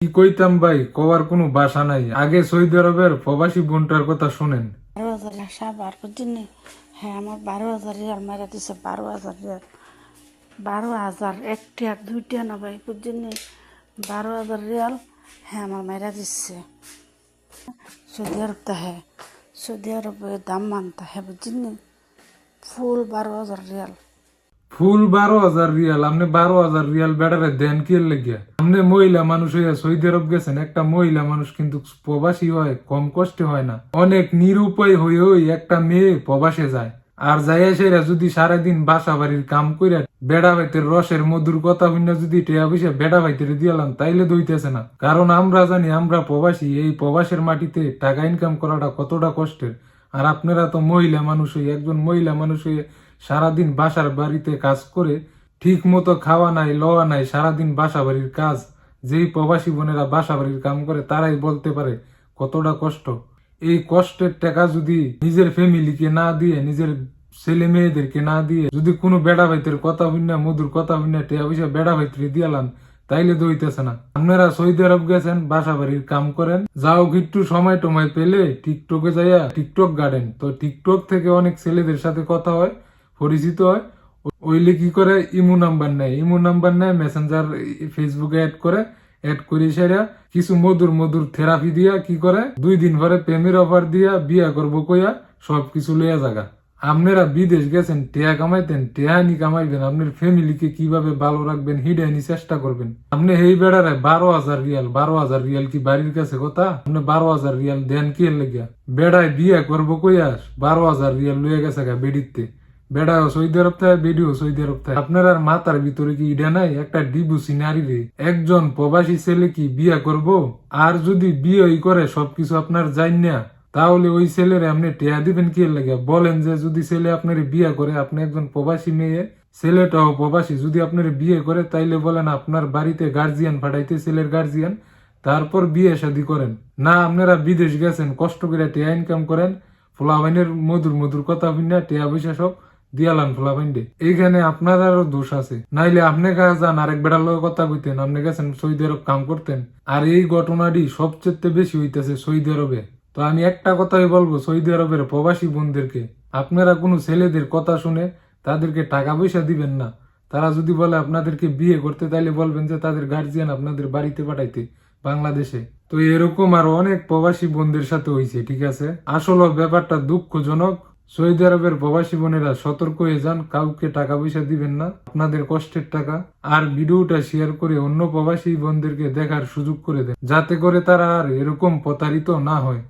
কি কইতাম ভাই, কওয়ার কোনো ভাষা নাই। আগে সৌদি আরবের প্রবাসী বোনটার কথা শুনেন। 12,000 সাবার বুঝিনি। হ্যাঁ, আমার 12,000 রিয়াল মারা দিছে। 12,000 রিয়াল, 12,000 একটি আর দুইটি না ভাই বুঝিনি। 12,000 রিয়াল হ্যাঁ আমার মারা দিচ্ছে। সৌদি আরব তা হ্যাঁ, সৌদি আরবে দাম মানতা হ্যাঁ বুঝিনি। ফুল 12,000 রিয়াল। ফুল 12,000 রিয়াল? আপনি 12,000 রিয়াল বেড়ারে দেন কি লেগিয়া? আপনি মহিলা মানুষ হইয়া সৌদি আরব গেছেন। একটা মহিলা মানুষ কিন্তু প্রবাসী হয় কম কষ্টে হয় না। অনেক নিরুপায় হয়েও একটা মেয়ে প্রবাসে যায়। আর যাইয়া সেরা যদি সারাদিন বাসা বাড়ির কাম কইরা বেড়া ভাইতের রসের মধুর কথা হইনা যদি টেয়া পয়সা বেড়া ভাইতের দিয়ালাম তাইলে দইতেছে না। কারণ আমরা জানি আমরা প্রবাসী, এই প্রবাসের মাটিতে টাকা ইনকাম করাটা কতটা কষ্টের। আর আপনারা তো মহিলা মানুষ হয়ে, একজন মহিলা মানুষ হয়ে সারাদিন বাসার বাড়িতে কাজ করে ঠিক মতো খাওয়া নাই লওয়া নাই, সারাদিন বাসা বাড়ির কাজ। যেই প্রবাসী বোনেরা বাসা বাড়ির কাম করে তারাই বলতে পারে কতটা কষ্ট। এই কষ্টের টাকা যদি নিজের ফ্যামিলিকে না দিয়ে, নিজের ছেলে মেয়েদেরকে না দিয়ে, যদি কোনো বেড়া ভাইতের কথা হইনা মধুর কথা হইনা টেয়া পয়সা বেড়া ভাইতে দিয়ালাম তাইলে দইতেছে না। আপনারা সৌদি আরব গেছেন, বাসা বাড়ির কাম করেন, যাও একটু সময় টময় পেলে টিকটকে যাইয়া টিকটক গার্ডেন। তো টিকটক থেকে অনেক ছেলেদের সাথে কথা হয়, পরিচিত হয়। ওইলে কি করে, ইমো নাম্বার নেয়, মেসেঞ্জার ফেসবুকে অ্যাড করে সেরা কিছু মধুর মধুর থেরাপি দিয়া কি করে 2 দিন পরে প্রেমের অফার দিয়া বিয়া করবো কইয়া সবকিছু লইয়া জাগা। আপনারা বিদেশ গেছেন, টেয়া কামাইতেন, টেয়া নি কামাইবেন, আপনার ফ্যামিলিকে কিভাবে ভালো রাখবেন হিডানি চেষ্টা করবেন। আপনি এই বেড়ারে 12,000 রিয়াল, 12,000 রিয়াল কি বাড়ির কাছে কথা? আপনি 12,000 রিয়াল দেন কি লেগিয়া? বেড়ায় বিয়া করবো কইয়া 12,000 রিয়াল লইয়া গেছে গা বেডিতে। বেড়াও সৌদি আরব থাকে, বেডিও সৌদি আরব থাকে। আপনার আর মাথার ভিতরে কি ইডা নাই? একটা ডিবুসি নারী রে একজন প্রবাসী ছেলে কি বিয়া করব? আর যদি বিয়েই করে সবকিছু আপনার জান না, তাহলে ওই ছেলের আপনি টেয়া দিবেন কি লাগে? বলেন যে যদি ছেলে আপনার বিয়ে করে, আপনি একজন প্রবাসী মেয়ে, ছেলেটাও প্রবাসী, যদি আপনার বিয়ে করে তাইলে বলেন আপনার বাড়িতে গার্জিয়ান পাঠাইতে, ছেলের গার্জিয়ান, তারপর বিয়ে শাদী করেন। না, আপনারা বিদেশ গেছেন, কষ্ট করে টেয়া ইনকাম করেন, ফোলাবাইনের মধুর মধুর কথা শুনে টেয়া পয়সা সব দিয়ালান ফোলাবাইন্ডে। এইখানে আপনারও দোষ আছে। নাইলে আপনি যান আরেক বেড়ার লোক কথা কইতেন, আপনি গেছেন সৌদি আরব কাম করতেন। আর এই ঘটনাটি সবচেয়ে বেশি হইতেছে সৌদি আরবে। তো আমি একটা কথাই বলবো সৌদি আরবের প্রবাসী বোনদেরকে, আপনারা কোনো ছেলেদের কথা শুনে তাদেরকে টাকা পয়সা দিবেন না। তারা যদি বলে আপনাদেরকে বিয়ে করতে, তাইলে বলবেন যে তাদের গার্জিয়ান আপনাদের বাড়িতে পাঠাইতে বাংলাদেশে। তো এরকম আর অনেক প্রবাসী বোনদের সাথে হয়েছে, ঠিক আছে? আসলে ব্যাপারটা দুঃখজনক। সৌদি আরবের প্রবাসী বোনেরা সতর্ক হয়ে যান, কাউকে টাকা পয়সা দিবেন না, আপনাদের কষ্টের টাকা। আর ভিডিওটা শেয়ার করে অন্য প্রবাসী বোনদেরকে দেখার সুযোগ করে দেন, যাতে করে তারা আর এরকম প্রতারিত না হয়।